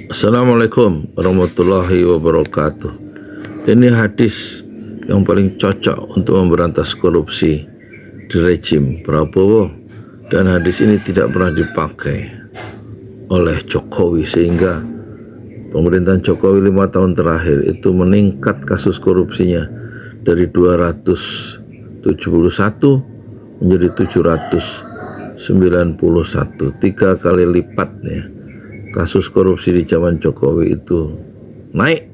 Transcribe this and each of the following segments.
Assalamualaikum warahmatullahi wabarakatuh. Ini hadis yang paling cocok untuk memberantas korupsi di rejim Prabowo, dan hadis ini tidak pernah dipakai oleh Jokowi, sehingga pemerintahan Jokowi 5 tahun terakhir itu meningkat kasus korupsinya dari 271 menjadi 791, 3 kali lipatnya. Kasus korupsi di zaman Jokowi itu naik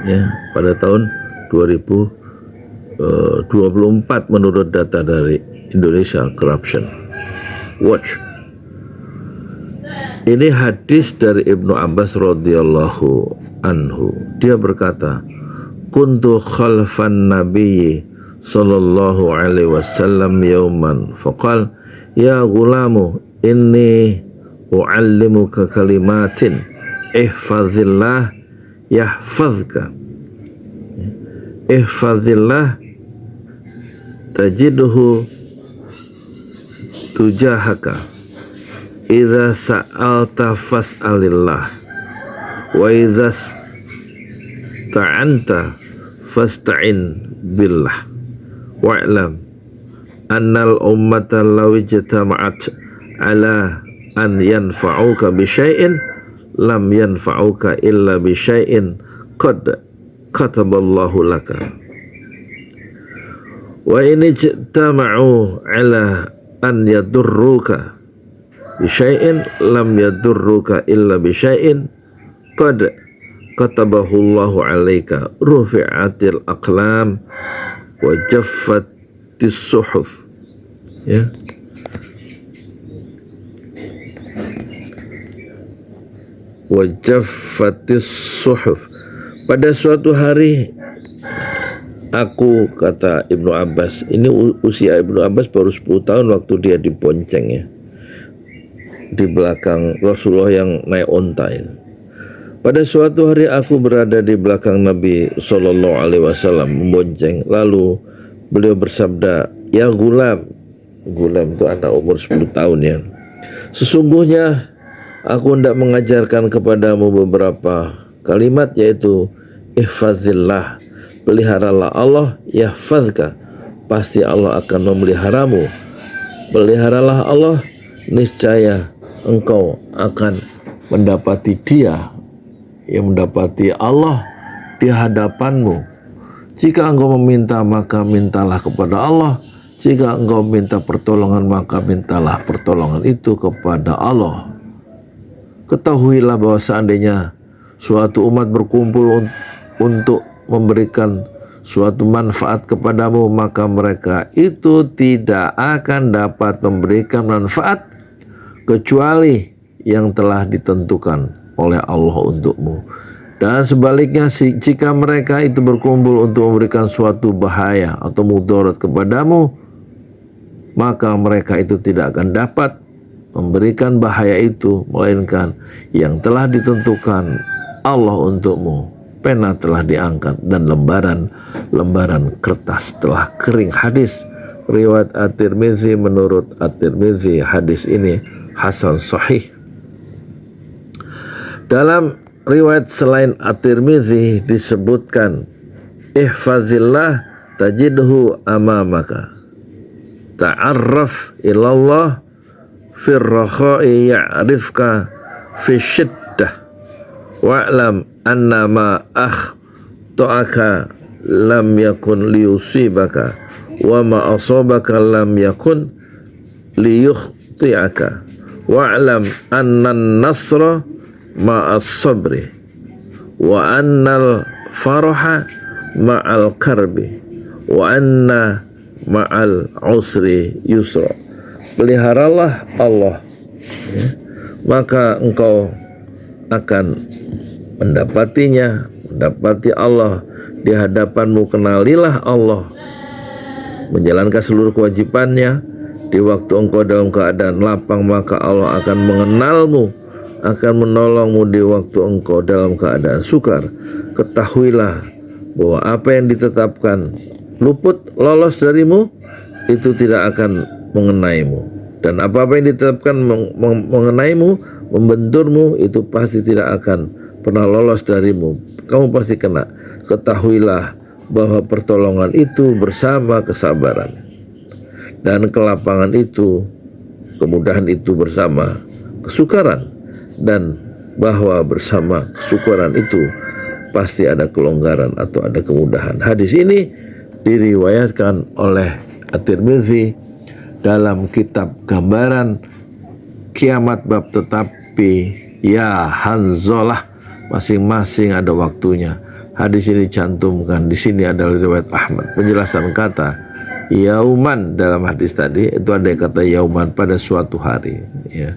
ya pada tahun 2024 menurut data dari Indonesia Corruption Watch. Ini hadis dari Ibnu Abbas radhiyallahu anhu. Dia berkata, "Kuntu khalfan nabiyyi sallallahu alaihi wasallam yauman faqal ya gulamu inni u'allimuka kalimatin ihfazillah yahfazka ihfazillah tajidhu tujahaka idza sa'alta fas'alillah wa idza ta'anta fasta'in billah wa'lam annal ummata law ijtama'at ala an yanfa'uka bi syai'in lam yanfa'uka illa bi syai'in qad kataballahu laka wa in ijtama'u ala an yadurruka bi syai'in lam yadurruka illa bi syai'in qad katabahu Allahu 'alaika rufi'atil aqlam wa jaffatis suhuf." Ya, wajaffatis suhuf. Pada suatu hari aku, kata Ibnu Abbas, ini usia Ibnu Abbas baru 10 tahun waktu dia dibonceng ya, di belakang Rasulullah yang naik onta ya. Pada suatu hari aku berada di belakang Nabi Sallallahu Alaihi Wasallam membonceng, lalu beliau bersabda, "Ya gulam," gulam itu anak umur 10 tahun ya, "sesungguhnya aku hendak mengajarkan kepadamu beberapa kalimat, yaitu ihfazillah, peliharalah Allah, yahfazka, pasti Allah akan memeliharamu. Peliharalah Allah, niscaya engkau akan mendapati Dia, yang mendapati Allah di hadapanmu. Jika engkau meminta, maka mintalah kepada Allah. Jika engkau minta pertolongan, maka mintalah pertolongan itu kepada Allah. Ketahuilah bahwa seandainya suatu umat berkumpul untuk memberikan suatu manfaat kepadamu, maka mereka itu tidak akan dapat memberikan manfaat kecuali yang telah ditentukan oleh Allah untukmu. Dan sebaliknya, jika mereka itu berkumpul untuk memberikan suatu bahaya atau mudarat kepadamu, maka mereka itu tidak akan dapat memberikan bahaya itu, melainkan yang telah ditentukan Allah untukmu. Pena telah diangkat dan lembaran kertas telah kering. Hadis riwayat At-Tirmidzi. Menurut At-Tirmidzi, hadis ini hasan sahih. Dalam riwayat selain At-Tirmidzi disebutkan, ihfazillah tajidhu amamaka, ta'arraf ilallah fir rakha'i ya'rifka fi syiddah, wa'lam anna ma akhta'aka lam yakun liyusibaka wa ma asabaka lam yakun liyukhti'aka, wa'lam anna an-nasra ma'as sabri wa annal faraha ma'al karbi wa anna ma'al usri yusra. Peliharalah Allah ya, maka engkau akan mendapatinya, mendapati Allah di hadapanmu. Kenalilah Allah, menjalankan seluruh kewajibannya. Di waktu engkau dalam keadaan lapang, maka Allah akan mengenalmu, akan menolongmu di waktu engkau dalam keadaan sukar. Ketahuilah bahwa apa yang ditetapkan luput, lolos darimu, itu tidak akan mengenaimu, dan apa-apa yang ditetapkan mengenaimu membenturmu itu pasti tidak akan pernah lolos darimu. Kamu pasti kena. Ketahuilah bahwa pertolongan itu bersama kesabaran, dan kelapangan itu, kemudahan itu bersama kesukaran, dan bahwa bersama kesukaran itu pasti ada kelonggaran atau ada kemudahan. Hadis ini diriwayatkan oleh At-Tirmidzi dalam kitab Gambaran Kiamat bab tetapi ya Hanzalah, masing-masing ada waktunya. Hadis ini dicantumkan di sini adalah riwayat Ahmad. Penjelasan kata yauman dalam hadis tadi itu ada kata yauman, pada suatu hari, ya.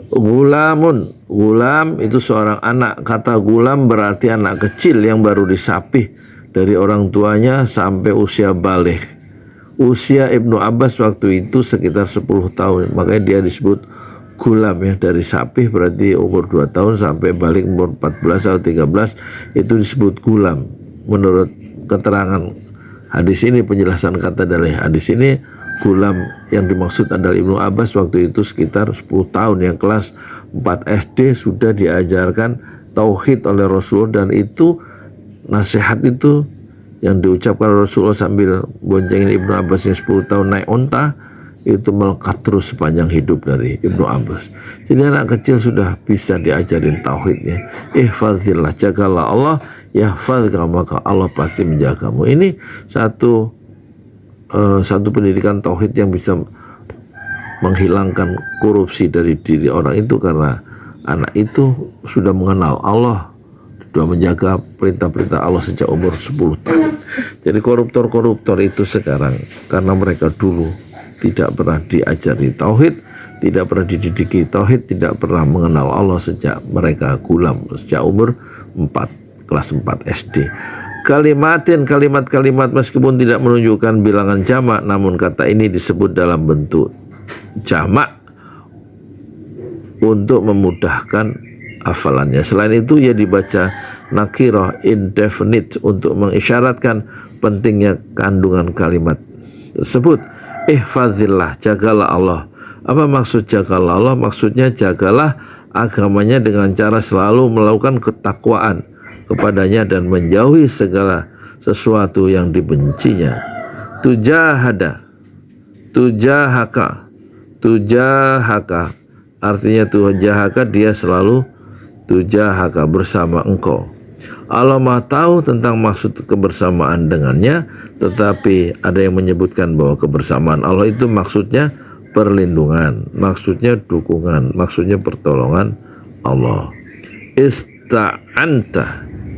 Gulamun, gulam itu seorang anak. Kata gulam berarti anak kecil yang baru disapih dari orang tuanya sampai usia baligh. Usia Ibnu Abbas waktu itu sekitar 10 tahun, makanya dia disebut gulam, ya. Dari sapih berarti umur 2 tahun sampai balik umur 14 atau 13 itu disebut gulam. Menurut keterangan hadis ini, penjelasan kata dari hadis ini, gulam yang dimaksud adalah Ibnu Abbas waktu itu sekitar 10 tahun, yang kelas 4 SD sudah diajarkan tauhid oleh Rasul, dan itu nasihat itu yang diucapkan Rasulullah sambil boncengin Ibnu Abbas yang 10 tahun naik onta, itu melekat terus sepanjang hidup dari Ibnu Abbas. Jadi anak kecil sudah bisa diajarin tauhidnya. Ihfazillah, jagalah Allah, yahfazka, maka Allah pasti menjagamu. Ini satu pendidikan tauhid yang bisa menghilangkan korupsi dari diri orang itu, karena anak itu sudah mengenal Allah, sudah menjaga perintah-perintah Allah sejak umur 10 tahun. Jadi koruptor-koruptor itu sekarang karena mereka dulu tidak pernah diajari tauhid, tidak pernah dididiki tauhid, tidak pernah mengenal Allah sejak mereka gulam, sejak umur 4, kelas 4 SD. Kalimatin, kalimat-kalimat meskipun tidak menunjukkan bilangan jamak, namun kata ini disebut dalam bentuk jamak untuk memudahkan hafalannya. Selain itu ia dibaca nakirah indefinite untuk mengisyaratkan pentingnya kandungan kalimat tersebut. Ihfazillah, jagalah Allah. Apa maksud jagalah Allah? Maksudnya jagalah agamanya dengan cara selalu melakukan ketakwaan kepadanya dan menjauhi segala sesuatu yang dibencinya. Tujahaka artinya tujahaka, dia selalu tujahaka, bersama engkau. Allah Maha tahu tentang maksud kebersamaan dengannya, tetapi ada yang menyebutkan bahwa kebersamaan Allah itu maksudnya perlindungan, maksudnya dukungan, maksudnya pertolongan Allah.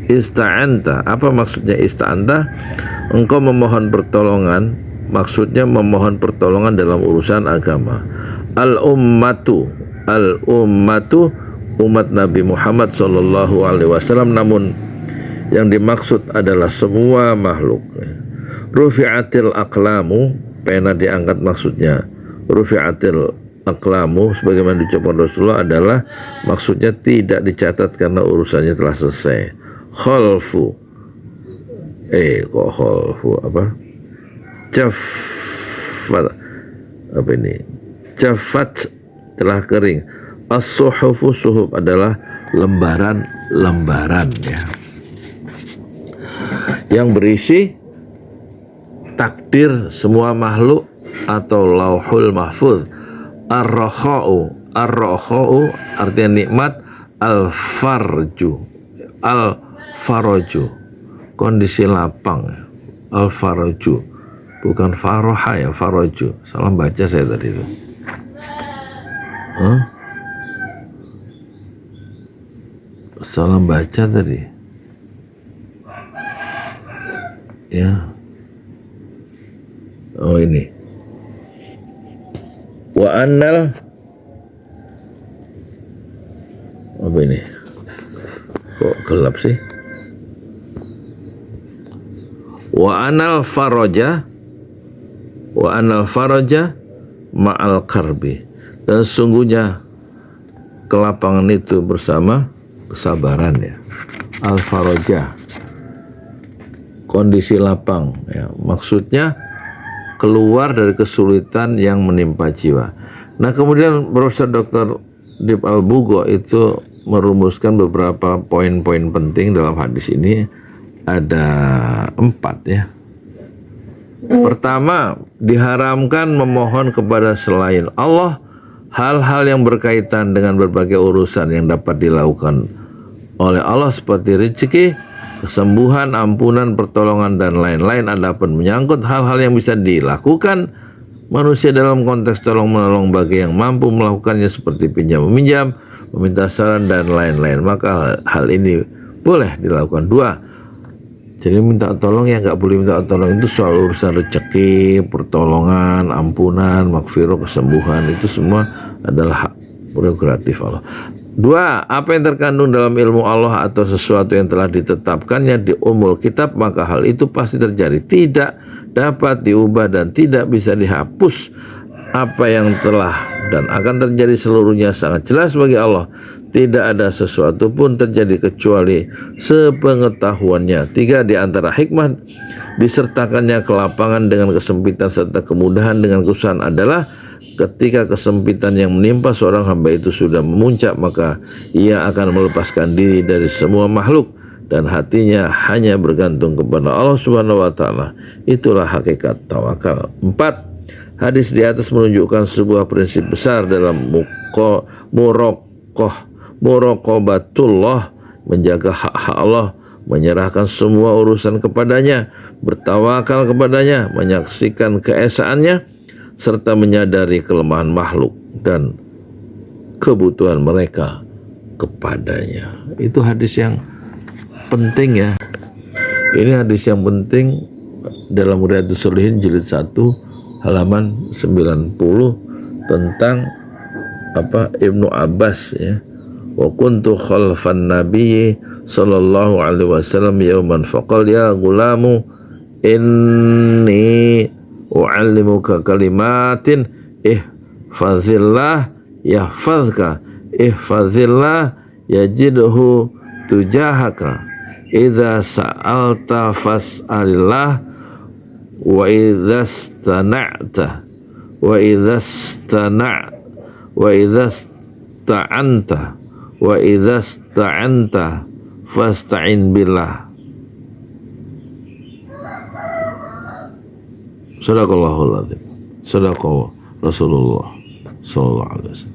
Ista'anta, apa maksudnya ista'anta? Engkau memohon pertolongan, maksudnya memohon pertolongan dalam urusan agama. Al-ummatu, umat Nabi Muhammad SAW, namun yang dimaksud adalah semua makhluk. Rufi'atil aqlamu, pena diangkat maksudnya. Rufi'atil aqlamu sebagaimana diucapkan Rasulullah adalah maksudnya tidak dicatat karena urusannya telah selesai. Khalfu, Jafat telah kering. As-suhufu, suhuf adalah lembaran-lembaran, ya, yang berisi takdir semua makhluk atau lauhul mahfuz. Ar-rakha'u artinya nikmat. Al-faraju kondisi lapang. Al-faraju bukan faroha, ya, faraju. Salah baca saya tadi itu. Salah baca tadi, ya. Oh, ini wa annal, apa ini kok gelap sih? Wa anal faraja ma'al karbi, dan sesungguhnya kelapangan itu bersama kesabaran, ya. Al-faraja kondisi lapang, ya, maksudnya keluar dari kesulitan yang menimpa jiwa. Nah, kemudian Profesor Dr. Dib Al-Bugha itu merumuskan beberapa poin-poin penting dalam hadis ini. Ada 4 ya. Pertama, diharamkan memohon kepada selain Allah hal-hal yang berkaitan dengan berbagai urusan yang dapat dilakukan oleh Allah seperti rezeki, kesembuhan, ampunan, pertolongan, dan lain-lain. Adapun menyangkut hal-hal yang bisa dilakukan manusia dalam konteks tolong-menolong bagi yang mampu melakukannya seperti pinjam-meminjam, meminta saran, dan lain-lain, maka hal ini boleh dilakukan. 2, jadi minta tolong ya nggak boleh minta tolong itu soal urusan rezeki, pertolongan, ampunan, makfirah, kesembuhan, itu semua adalah hak prerogatif Allah. 2, apa yang terkandung dalam ilmu Allah atau sesuatu yang telah ditetapkannya di umul kitab, maka hal itu pasti terjadi, tidak dapat diubah dan tidak bisa dihapus. Apa yang telah dan akan terjadi seluruhnya sangat jelas bagi Allah. Tidak ada sesuatu pun terjadi kecuali sepengetahuannya. 3, di antara hikmah disertakannya kelapangan dengan kesempitan serta kemudahan dengan kesusahan adalah ketika kesempitan yang menimpa seorang hamba itu sudah memuncak, maka ia akan melepaskan diri dari semua makhluk dan hatinya hanya bergantung kepada Allah Subhanahu wa taala. Itulah hakikat tawakal. 4, hadis di atas menunjukkan sebuah prinsip besar dalam muraqabatullah, menjaga hak-hak Allah, menyerahkan semua urusan kepadanya, bertawakal kepadanya, menyaksikan keesaannya, serta menyadari kelemahan makhluk dan kebutuhan mereka kepadanya. Itu hadis yang penting ya. Ini hadis yang penting dalam Riyadhus Shalihin jilid 1 halaman 90 tentang Ibnu Abbas ya. Wa kuntu khalfan nabiyyi sallallahu alaihi wasallam yauman faqal ya gulamu inni u'allimuka kalimatin ihfazillah yahfazka ihfazillah yajidhu tujahaka idza sa'alta fas'alillah wa idza istana'ta wa idza ista'anta fasta'in billah. Sadaqallahul adzim. Sadaqallahu Rasulullah sallallahu alaihi wasallam.